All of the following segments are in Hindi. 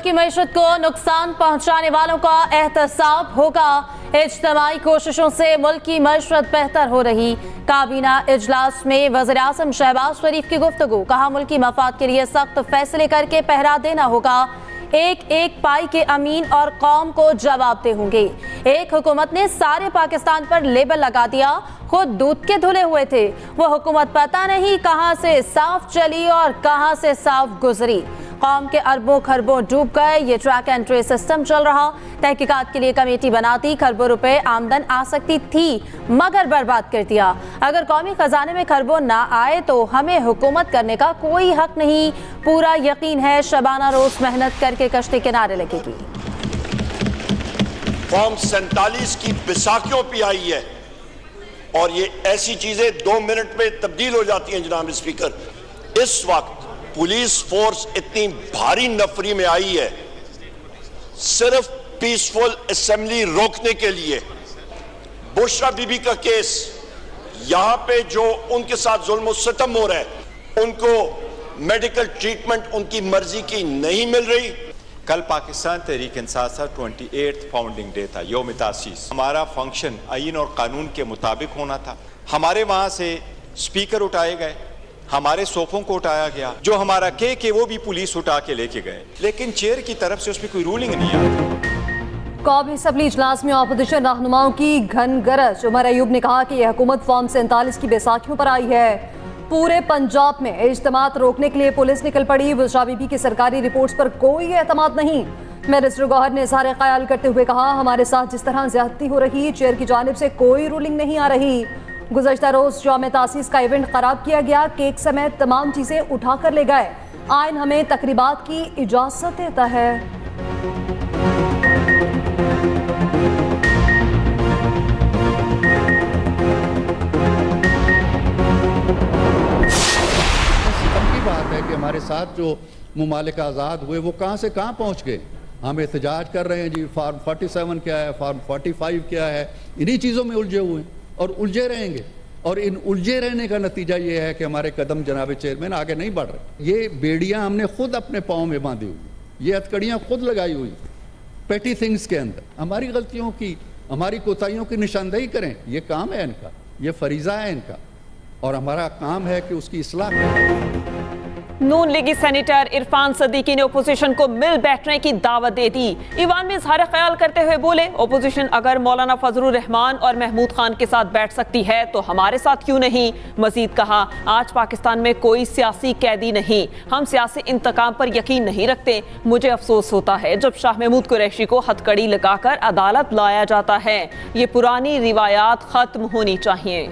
की मईशत को नुकसान पहुंचाने वालों का एहतसाब होगा। इज्तिमाई कोशिशों से मुल्क की मईशत बेहतर हो रही। काबीना इजलास में वज़ीर-ए-आज़म शहबाज शरीफ की गुफ्तगू, कहा मुल्क की मफाद के लिए सख्त फैसले करके पहरा देना होगा। एक एक पाई के अमीन और कौम को जवाबदेह होंगे। एक हुकूमत ने सारे पाकिस्तान पर लेबल लगा दिया, खुद दूध के धुले हुए थे। वो हुकूमत पता नहीं कहां से साफ चली और कहां से साफ गुजरी। कौम के अरबों खरबों डूब गए। ये ट्रैक एंड ट्रेस सिस्टम चल रहा। तहकीकात के लिए कमेटी बनाती, खरबों रुपए आमदन आ सकती थी मगर बर्बाद कर दिया। अगर कौमी खजाने में खरबों ना आए तो हमें हुकूमत करने का कोई हक नहीं। पूरा यकीन है शबाना रोज मेहनत करके कश्ती किनारे लगेगी। फॉर्म 47 की बैसाखियों पे आई है और ये ऐसी चीजें 2 मिनट में तब्दील हो जाती हैं। जनाब स्पीकर, इस वक्त पुलिस फोर्स इतनी भारी नफरी में आई है सिर्फ पीसफुल असेंबली रोकने के लिए। बुशरा बीबी का केस, यहां पे जो उनके साथ जुल्म और सितम हो रहा है, उनको मेडिकल ट्रीटमेंट उनकी मर्जी की नहीं मिल रही। कल पाकिस्तान तहरीक इंसाफ 28 फाउंडिंग डे था, यौम तासीस। हमारा फंक्शन आईन और कानून के मुताबिक होना था। हमारे वहां से स्पीकर उठाए गए, हमारे सोफों को उठाया गया। जो हमारा के वो भी पुलिस उठा के लेके गए, लेकिन चेयर की तरफ से उसमें कोई रूलिंग नहीं आई। कौमी असम्बली इजलास में अपोजिशन रहनुमाओं की घन गरज। उमर अयूब ने कहा कि यह हुकूमत फॉर्म 47 की बैसाखियों पर आई है। पूरे पंजाब में इज्तिमात रोकने के लिए पुलिस निकल पड़ी। बुशरा बीबी की सरकारी रिपोर्ट्स पर कोई एतमाद नहीं। मिनिस्टर गौहर ने इज़हार ख्याल करते हुए कहा, हमारे साथ जिस तरह ज्यादती हो रही, चेयर की जानिब से कोई रूलिंग नहीं आ रही। गुज़श्ता रोज यौम तासीस का इवेंट खराब किया गया, केक समेत तमाम चीजें उठा कर ले गए। आइन हमें तकरीबात की इजाजत देता है। सितम की बात है कि हमारे साथ जो मुमालिक आज़ाद हुए वो कहाँ से कहाँ पहुँच गए। हम एहतजाज कर रहे हैं जी, फॉर्म 47 क्या है, फॉर्म 45 क्या है, इन्हीं चीज़ों में उलझे हुए हैं और उलझे रहेंगे। और इन उलझे रहने का नतीजा ये है कि हमारे कदम जनाब चेयरमैन आगे नहीं बढ़ रहे। ये बेड़ियां हमने खुद अपने पाँव में बांधी हुई, ये हथकड़ियाँ खुद लगाई हुई पेटी थिंग्स के अंदर। हमारी गलतियों की, हमारी कोताहियों की निशानदेही करें, ये काम है इनका, ये फरीज़ा है इनका, और हमारा काम है कि उसकी इस्लाह करें। नून लीगी सेनेटर इरफान सदीकी ने ओपोजिशन को मिल बैठने की दावत दे दी। ईवान में इज़हार ख्याल करते हुए बोले, ओपोजिशन अगर मौलाना फजलुर रहमान और महमूद खान के साथ बैठ सकती है तो हमारे साथ क्यों नहीं। मजीद कहा, आज पाकिस्तान में कोई सियासी कैदी नहीं, हम सियासी इंतकाम पर यकीन नहीं रखते। मुझे अफसोस होता है जब शाह महमूद कुरैशी को हथकड़ी लगाकर अदालत लाया जाता है। ये पुरानी रिवायात खत्म होनी चाहिए।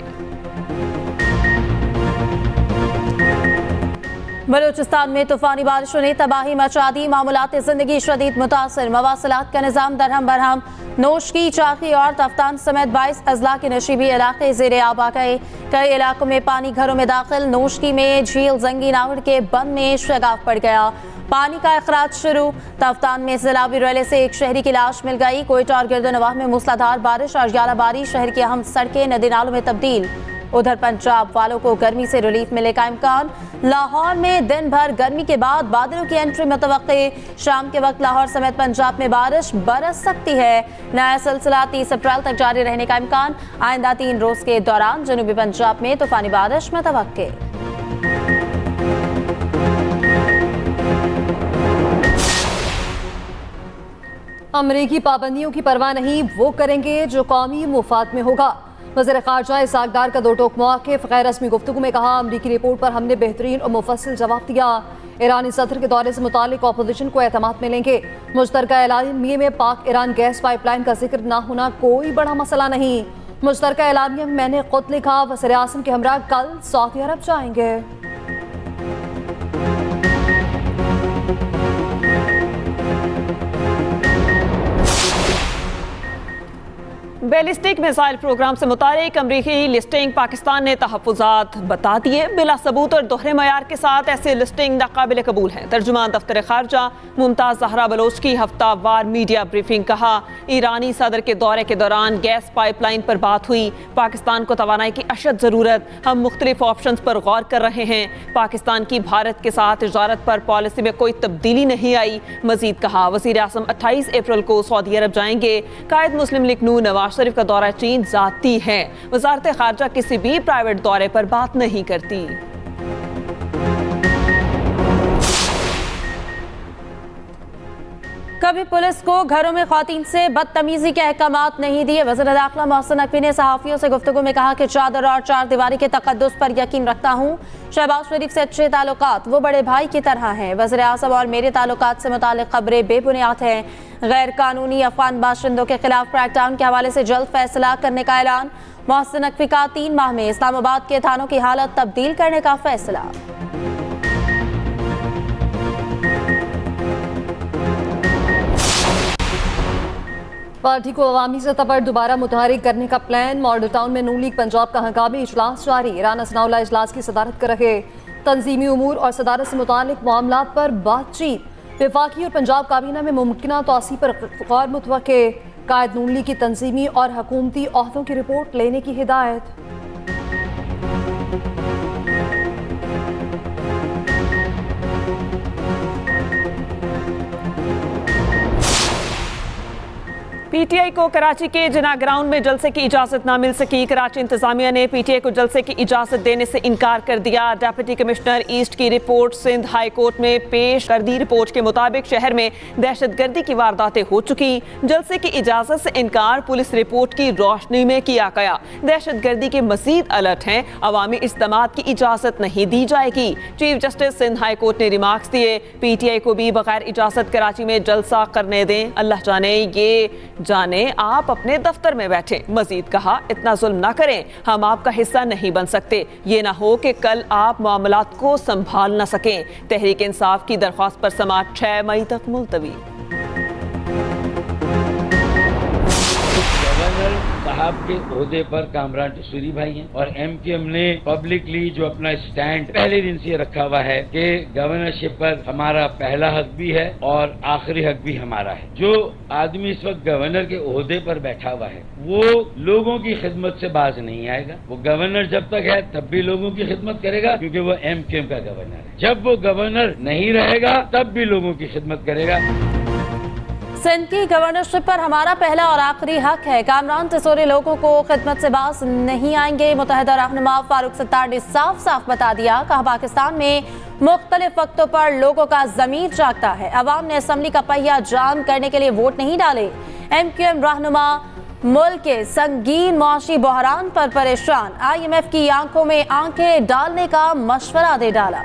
बलूचिस्तान में तूफानी बारिशों ने तबाही मचा दी। मामूलात जिंदगी शदीद मुतासर, मवासलात का निज़ाम दरहम बरहम। नोशकी, चाकी और तफ्तान समेत 22 अजला के नशीबी इलाके ज़ेरे आब आ गए। कई इलाकों में पानी घरों में दाखिल। नोशकी में झील जंगी नाहड़ के बंद में शगाफ पड़ गया, पानी का अखराज शुरू। तफ्तान में सैलाबी रैले से एक शहरी की लाश मिल गई। कोयटा और गिरदनवाह में मूसलाधार बारिश और यालाबारी, शहर की अहम सड़कें नदी नालों में तब्दील। उधर पंजाब वालों को गर्मी से रिलीफ मिले का इम्कान। लाहौर में दिन भर गर्मी के बाद बादलों की एंट्री मुतवक्के। शाम के वक्त लाहौर समेत पंजाब में बारिश बरस सकती है। नया सिलसिला 30 अप्रैल तक जारी रहने का इम्कान। आइंदा 3 रोज के दौरान जनूबी पंजाब में तूफानी बारिश मुतवक्के। अमरीकी पाबंदियों की परवाह नहीं, वो करेंगे जो कौमी मुफाद में होगा। वज़ीर ख़ारजा इसाक डार का 2 टोक मौक़िफ़। गैर रस्मी गुफ्तगू में कहा, अमरीकी रिपोर्ट पर हमने बेहतरीन और मुफस्सिल जवाब दिया। ईरानी सदर के दौरे से मुतालिक अपोजिशन को एतमाद मिलेंगे। मुश्तरका एलानिया में पाक ईरान गैस पाइपलाइन का जिक्र ना होना कोई बड़ा मसला नहीं। मुश्तरका एलानिया में मैंने खुद लिखा, वज़ीर-ए-आज़म के हमरा कल सऊदी अरब जाएंगे। बैलिस्टिक मिसाइल प्रोग्राम से मुतालिक अमरीकी लिस्टिंग पाकिस्तान ने तहफ़्फ़ुज़ात बता दिए। बिला सबूत और दोहरे मयार के साथ ऐसे लिस्टिंग नाकाबिल कबूल हैं। तर्जुमान दफ्तर खारजा मुमताज़ ज़हरा बलोच की हफ्तावार मीडिया ब्रीफिंग। कहा, ईरानी सदर के दौरे के दौरान गैस पाइपलाइन पर बात हुई। पाकिस्तान को तवानाई की अशद ज़रूरत, हम मुख्तलिफ ऑप्शन पर गौर कर रहे हैं। पाकिस्तान की भारत के साथ तिजारत पर पॉलिसी में कोई तब्दीली नहीं आई। मजीद कहा, वज़ीर आज़म 28 अप्रैल को सऊदी अरब जाएंगे। कायद मुस्लिम लीग नून नवाज शरीफ का दौरा चीन जाती है। वज़ारत खारजा किसी भी प्राइवेट दौरे पर बात नहीं करती। कभी पुलिस को घरों में ख़वातीन से बदतमीजी के अहकामात नहीं दिए। वज़ीर दाखिला मोहसिन नकवी ने सहाफ़ियों से गुफ्तगू में कहा कि चादर और चार दीवारी के तक़द्दुस पर यकीन रखता हूँ। शहबाज शरीफ से अच्छे ताल्लुकात वो बड़े भाई की तरह हैं। वज़ीर आज़म और मेरे ताल्लुकात से मुतालिक खबरें बेबुनियाद हैं। गैर कानूनी अफ़गान बाशिंदों के खिलाफ क्रैकडाउन के हवाले से जल्द फैसला करने का ऐलान। मोहसिन नकवी का 3 माह में इस्लामाबाद के थानों की हालत तब्दील करने का फैसला। पार्टी को अवामी सतह पर दोबारा मुतहरिक करने का प्लान। मॉडल टाउन में नून लीग पंजाब का हंगामी इजलास जारी। राना सनाउल्लाह इजलास की सदारत कर रहे। तंजीमी उमूर और सदारत से मुतालिक मामलात पर बातचीत। वफाकी और पंजाब काबीना में मुमकिना तोसी पर गौर मुतवक्के। कायद नून लीग की तंजीमी और हुकूमती ओहदों की रिपोर्ट लेने की हिदायत। पीटीआई को कराची के जिना ग्राउंड में जलसे की इजाजत ना मिल सकी। कराची इंतजामिया ने पीटीआई को जलसे की इजाजत देने से इनकार कर दिया। डिप्टी कमिश्नर ईस्ट की रिपोर्ट सिंध हाई कोर्ट में पेश कर दी। रिपोर्ट के मुताबिक शहर में दहशतगर्दी की वारदातें हो चुकी। जलसे की इजाजत से इनकार पुलिस रिपोर्ट की रोशनी में किया गया। दहशतगर्दी के मजीद अलर्ट हैं। अवामी इज्तिमात की इजाजत नहीं दी जाएगी। Chief justice Sindh high court ने रिमार्क्स दिए। पीटीआई को भी बगैर इजाजत कराची में जलसा करने दें। अल्लाह जाने आप अपने दफ्तर में बैठे। मजीद कहा, इतना जुल्म ना करें, हम आपका हिस्सा नहीं बन सकते। ये ना हो कि कल आप मामलात को संभाल ना सकें। तहरीक इंसाफ की दरख्वास्त पर समाअत 6 मई तक मुलतवी। गवर्नर साहब के ओहदे पर कामरान जसूरी भाई हैं और एमकेएम ने पब्लिकली जो अपना स्टैंड पहले दिन से रखा हुआ है कि गवर्नरशिप पर हमारा पहला हक भी है और आखिरी हक भी हमारा है। जो आदमी इस वक्त गवर्नर के ओहदे पर बैठा हुआ है वो लोगों की खिदमत से बाज नहीं आएगा। वो गवर्नर जब तक है तब भी लोगों की खिदमत करेगा क्योंकि वो एमकेएम का गवर्नर है। जब वो गवर्नर नहीं रहेगा तब भी लोगों की खिदमत करेगा। सिंध की गवर्नरशिप पर हमारा पहला और आखिरी हक है। कामरान तिसोरी लोगों को खिदमत से बाज नहीं आएंगे। मुत्तहिदा रहनुमा फारूक सत्तार ने साफ साफ बता दिया। कहा, पाकिस्तान में मुख्तलिफ वक्तों पर लोगों का ज़मीर जागता है। अवाम ने असम्बली का पहिया जाम करने के लिए वोट नहीं डाले। एमक्यूएम रहनुमा मुल्क के संगीन मुआशी बहरान पर परेशान। IMF की आंखों में आंखें डालने का मशवरा दे डाला।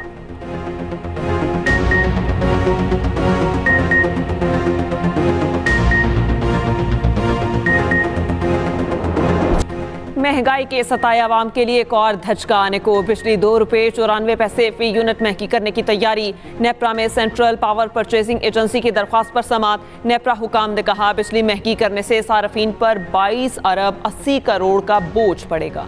महंगाई के सताए आवाम के लिए एक और धचका आने को। बिजली 2 रुपये 94 पैसे फी यूनिट महंगी करने की तैयारी। नेपरा में सेंट्रल पावर परचेजिंग एजेंसी की दरख्वास्त पर समाअत। नेपरा हुकाम ने कहा, बिजली महंगी करने से सार्फिन पर 22 अरब 80 करोड़ का बोझ पड़ेगा।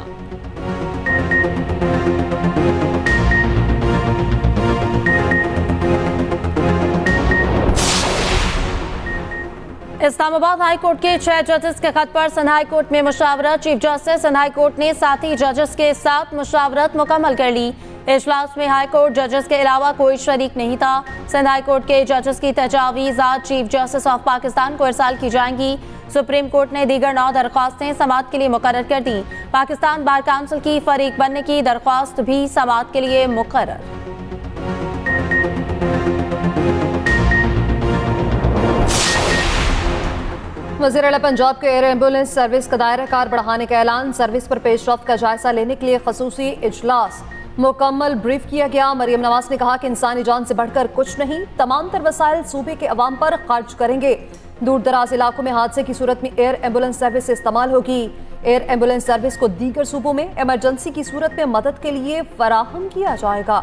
इस्लामाबाद हाई कोर्ट के 6 जजेस के खत पर सिंध हाई कोर्ट में मुशावरत। Chief justice Sindh high court ने साथी जजेस के साथ मुशावरत मुकम्मल कर ली। इजलास में हाई कोर्ट जजेस के अलावा कोई शरीक नहीं था। सिंध हाई कोर्ट के जजेस की तजावीज़ात चीफ जस्टिस ऑफ पाकिस्तान को इरसाल की जाएंगी। सुप्रीम कोर्ट ने दीगर 9 दरख्वास्तें समाअत के लिए मुकर्रर कर दी। पाकिस्तान बार काउंसिल की फरीक बनने की दरख्वास्त भी समाअत के लिए मुकर्रर। वज़ीर आला पंजाब के एयर एम्बुलेंस सर्विस का दायरा कार बढ़ाने का ऐलान। सर्विस पर पेशरफ्त का जायजा लेने के लिए खसूसी इजलास मुकम्मल ब्रीफ किया गया। मरियम नवाज ने कहा कि इंसानी जान से बढ़कर कुछ नहीं, तमाम तर वसाइल सूबे के अवाम पर खर्च करेंगे। दूर दराज इलाकों में हादसे की सूरत में एयर एम्बुलेंस सर्विस इस्तेमाल होगी। एयर एम्बुलेंस सर्विस को दीगर सूबों में इमरजेंसी की सूरत में मदद के लिए फराहम किया जाएगा।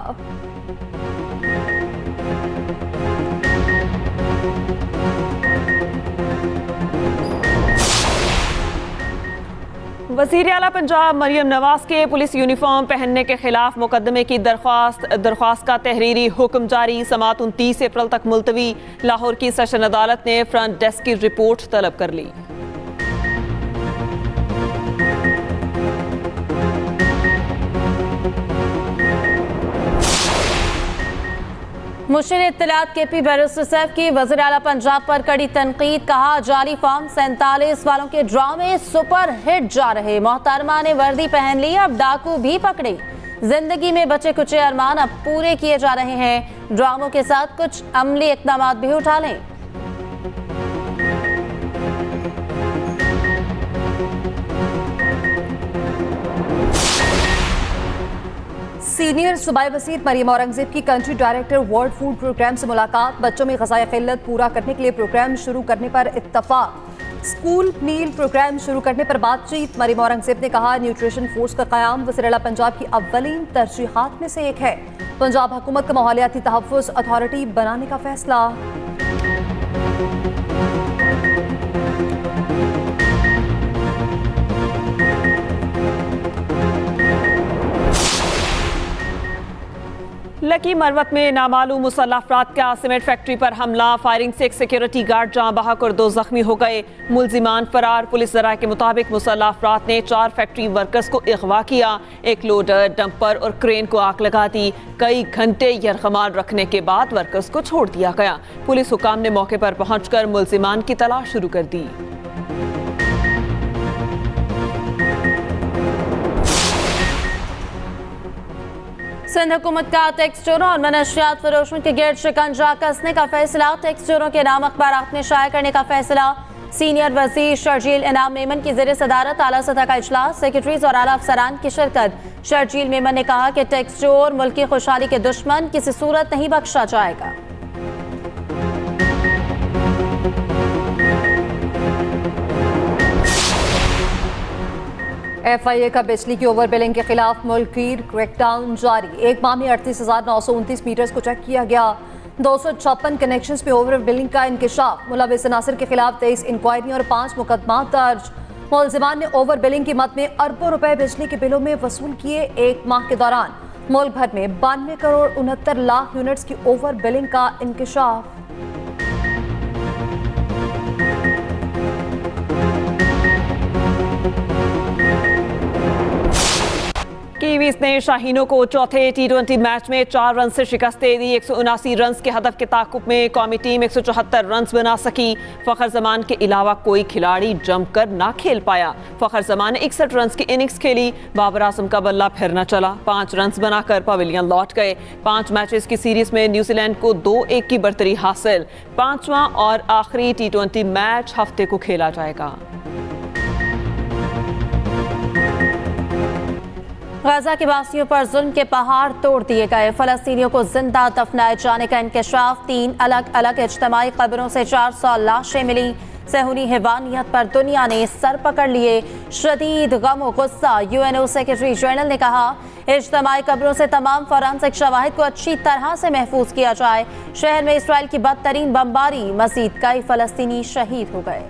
वज़ीर आला पंजाब मरियम नवाज के पुलिस यूनिफॉर्म पहनने के खिलाफ मुकदमे की दरख्वास्त का तहरीरी हुक्म जारी। समाअत 29 अप्रैल तक मुलतवी। लाहौर की सेशन अदालत ने फ्रंट डेस्क की रिपोर्ट तलब कर ली। मुशीर इत्तलात KP बैरिस्टर सैफ की वज़ीर आला पंजाब पर कड़ी तनकीद। कहा जाली फॉर्म 47 वालों के ड्रामे सुपर हिट जा रहे। मोहतरमा ने वर्दी पहन ली, अब डाकू भी पकड़े। जिंदगी में बचे कुचे अरमान अब पूरे किए जा रहे हैं। ड्रामों के साथ कुछ अमली इक़दाम भी उठा लें। सीनियर सूबाई वज़ीर मरियम औरंगज़ेब की country director world food programme से मुलाकात। बच्चों में ग़िज़ाई क़िल्लत पूरा करने के लिए प्रोग्राम शुरू करने पर इत्तफ़ाक़। स्कूल मील प्रोग्राम शुरू करने पर बातचीत। मरियम औरंगज़ेब ने कहा न्यूट्रिशन फोर्स का क़याम वज़ीर आला पंजाब की अव्वलीन तरजीहात में से एक है। पंजाब हुकूमत का माहौलियाती तहफ़्फ़ुज़ अथॉरिटी बनाने का फैसला। लकी मरवत में नामालूम मुसल्लह अफराद का सीमेंट फैक्ट्री पर हमला। फायरिंग से एक सिक्योरिटी गार्ड जाँ बहक और 2 जख्मी हो गए। मुलजिमान फरार। पुलिस ज़राए के मुताबिक मुसल्लह अफराद ने 4 फैक्ट्री वर्कर्स को अगवा किया। एक लोडर, डंपर और क्रेन को आग लगा दी। कई घंटे यरगमाल रखने के बाद वर्कर्स को छोड़ दिया गया। पुलिस हुकाम ने मौके पर पहुंचकर मुलजिमान की तलाश शुरू कर दी। सिंध हुकूमत का टैक्स चोरों और मनशियात फरोशों के गिर्द शिकंजा कसने का फैसला। टैक्स चोरों के नाम अखबारात में शाया करने का फैसला। सीनियर वज़ीर शर्जील इनाम मेमन की ज़ेर सदारत आला सतह का इजलास। सेक्रेटरीज और आला अफसरान की शिरकत। शर्जील मेमन ने कहा कि टैक्स चोर मुल्क की खुशहाली के दुश्मन, किसी सूरत नहीं बख्शा जाएगा। FIA का बिजली की ओवर बिलिंग के खिलाफ मुल्कीर क्रैकडाउन जारी। एक माह में 38,929 मीटर्स को चेक किया गया। 256 कनेक्शंस पे ओवर बिलिंग का इंकशाफ। मुलविस अनासर के खिलाफ 23 इंक्वायरी और 5 मुकदमा दर्ज। मुलजिमान ने ओवर बिलिंग की मद में अरबों रुपए बिजली के बिलों में वसूल किए। एक माह के दौरान मुल्क भर में 92 करोड़ 69 लाख यूनिट्स की ओवर बिलिंग का इंकशाफ। कीवीज ने शाहीनों को चौथे T20 मैच में 4 रन से शिकस्त दे दी। 179 रन के हदफ के ताकुब में कौमी टीम 174 रन बना सकी। फ़खर जमान के अलावा कोई खिलाड़ी जमकर ना खेल पाया। फ़खर जमान ने 61 रन की इनिंग्स खेली। बाबर आजम का बल्ला फिर न चला। 5 रन बनाकर पवेलियन लौट गए। 5 मैचेस की सीरीज में न्यूजीलैंड को 2-1 की बढ़तरी हासिल। 5वां और आखिरी T20 मैच हफ्ते को खेला जाएगा। गजा के वासियों पर जुल्म के पहाड़ तोड़ दिए गए। फलस्तीनियों को जिंदा दफनाए जाने का इंकशाफ। 3 अलग अलग इज्तमाई कब्रों से 400 लाशें मिली। सहूनी हैवानियत पर दुनिया ने सर पकड़ लिए। शदीद गम और गुस्सा। UNO सेक्रेटरी जनरल ने कहा इज्तमाई कब्रों से तमाम फॉरेंसिक शवाहिद को अच्छी तरह से महफूज किया जाए। शहर में इसराइल की बदतरीन बमबारी। मजीद कई फलस्तीनी शहीद हो गए।